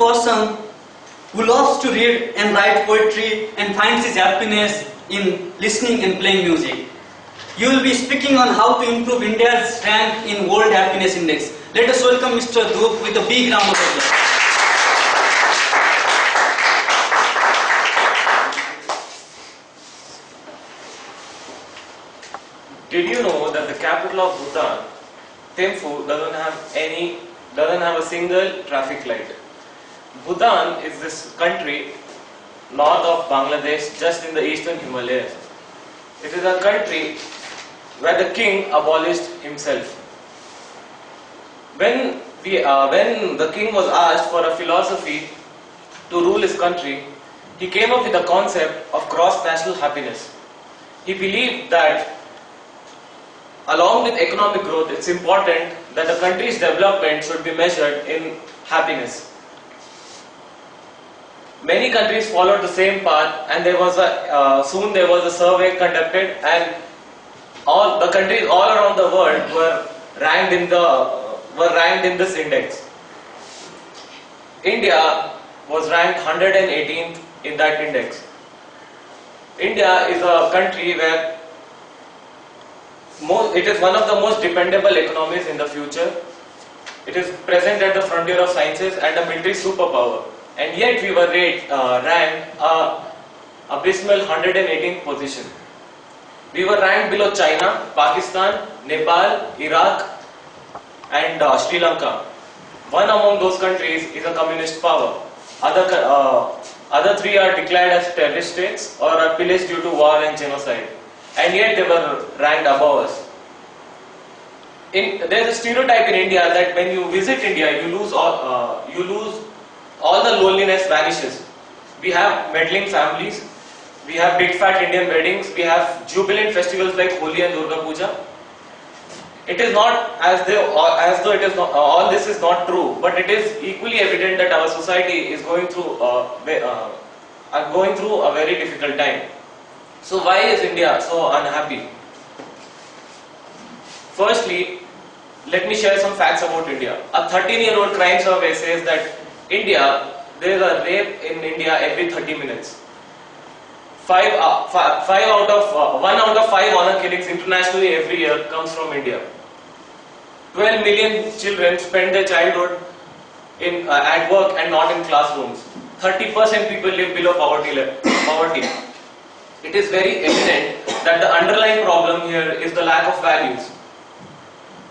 person who loves to read and write poetry and finds his happiness in listening and playing music. You will be speaking on how to improve India's rank in World Happiness Index. Let us welcome Mr. Dhruv with a big round of applause. Did you know that the capital of Bhutan, Thimphu, doesn't have a single traffic light? Bhutan is this country north of Bangladesh, just in the eastern Himalayas. It is a country where the king abolished himself. When the king was asked for a philosophy to rule his country, he came up with the concept of gross national happiness. He believed that along with economic growth, it's important that a country's development should be measured in happiness. Many countries followed the same path, and soon there was a survey conducted, and all the countries all around the world were ranked in this index. India was ranked 118th in that index. India is a country where it is one of the most dependable economies in the future. It is present at the frontier of sciences and a military superpower. And yet we were ranked abysmal 118th position. We were ranked below China, Pakistan, Nepal, Iraq and Sri Lanka. One among those countries is a communist power. Other three are declared as terrorist states or are pillaged due to war and genocide. And yet they were ranked above us. There is a stereotype in India that when you visit India, you lose all the loneliness vanishes. We have meddling families, we have big fat Indian weddings, we have jubilant festivals like Holi and Durga Puja. It is not as though it is not, all this is not true, but it is equally evident that our society is going through a very difficult time. So why is India so unhappy? Firstly, let me share some facts about India. A 13-year-old crime survey says that there is a rape in India every 30 minutes. 1 out of 5 honor killings internationally every year comes from India. 12 million children spend their childhood at work and not in classrooms. 30% people live below poverty. It is very evident that the underlying problem here is the lack of values.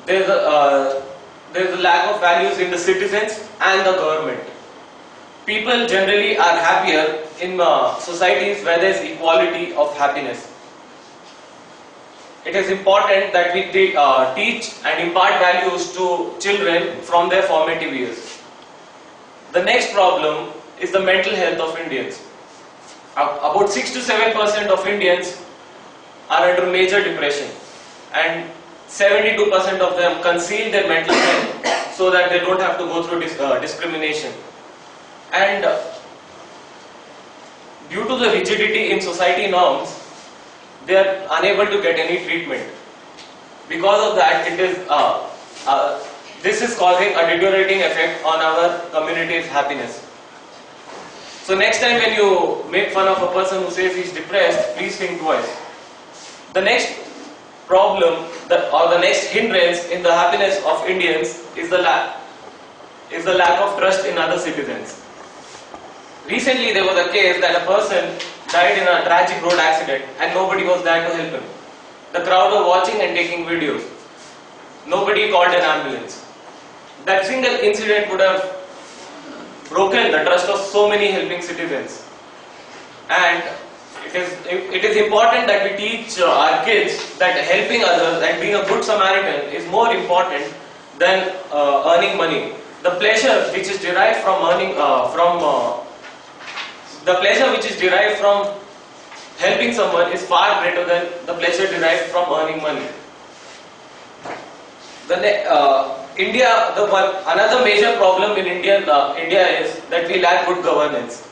There is a lack of values in the citizens and the government. People generally are happier in societies where there is equality of happiness. It is important that we teach and impart values to children from their formative years. The next problem is the mental health of Indians. About 6 to 7% of Indians are under major depression, and 72% of them conceal their mental health so that they don't have to go through discrimination. And due to the rigidity in society norms, they are unable to get any treatment. Because of that, this is causing a deteriorating effect on our community's happiness. So next time when you make fun of a person who says he's depressed, please think twice. The next problem or the next hindrance in the happiness of Indians is the lack of trust in other citizens. Recently there was a case that a person died in a tragic road accident and nobody was there to help him. The crowd were watching and taking videos. Nobody called an ambulance. That single incident would have broken the trust of so many helping citizens. And it is important that we teach our kids that helping others and being a good Samaritan is more important than earning money. The pleasure which is derived from helping someone is far greater than the pleasure derived from earning money. Another major problem in India is that we lack good governance.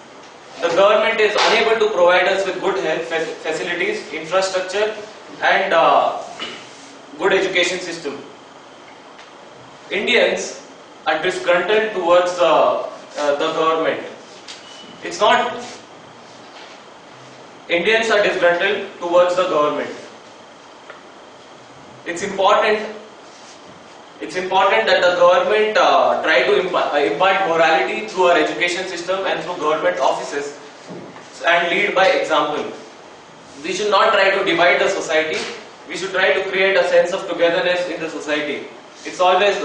The government is unable to provide us with good health facilities, infrastructure and good education system. Indians are disgruntled towards the government. It's not Indians are disgruntled towards the government. It's important that the government try to impart morality through our education system and through government offices and lead by example. We should not try to divide the society. We should try to create a sense of togetherness in the society. It's always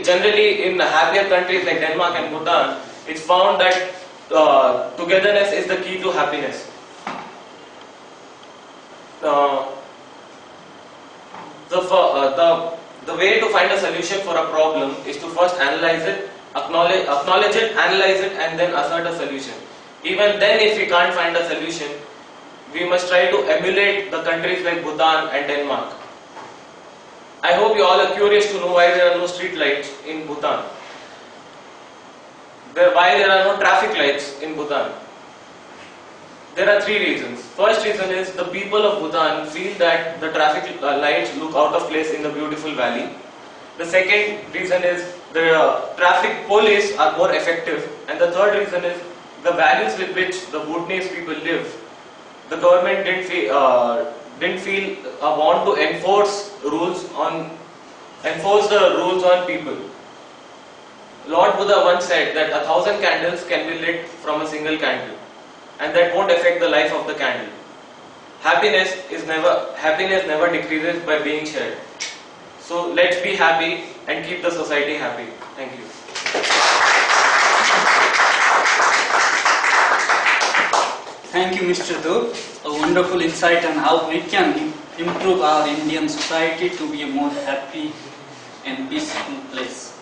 generally in happier countries like Denmark and Bhutan, it's found that togetherness is the key to happiness. The way to find a solution for a problem is to first analyze it, acknowledge it, analyze it, and then assert a solution. Even then, if we can't find a solution, we must try to emulate the countries like Bhutan and Denmark. I hope you all are curious to know why there are no street lights in Bhutan. Why there are no traffic lights in Bhutan? There are three reasons. First reason is the people of Bhutan feel that the traffic lights look out of place in the beautiful valley. The second reason is the traffic police are more effective. And the third reason is the values with which the Bhutanese people live. The government didn't feel a want to enforce the rules on people. Lord Buddha once said that 1,000 candles can be lit from a single candle, and that won't affect the life of the candle. Happiness never decreases by being shared. So let's be happy and keep the society happy. Thank you. Thank you, Mr. Dhub. A wonderful insight on how we can improve our Indian society to be a more happy and peaceful place.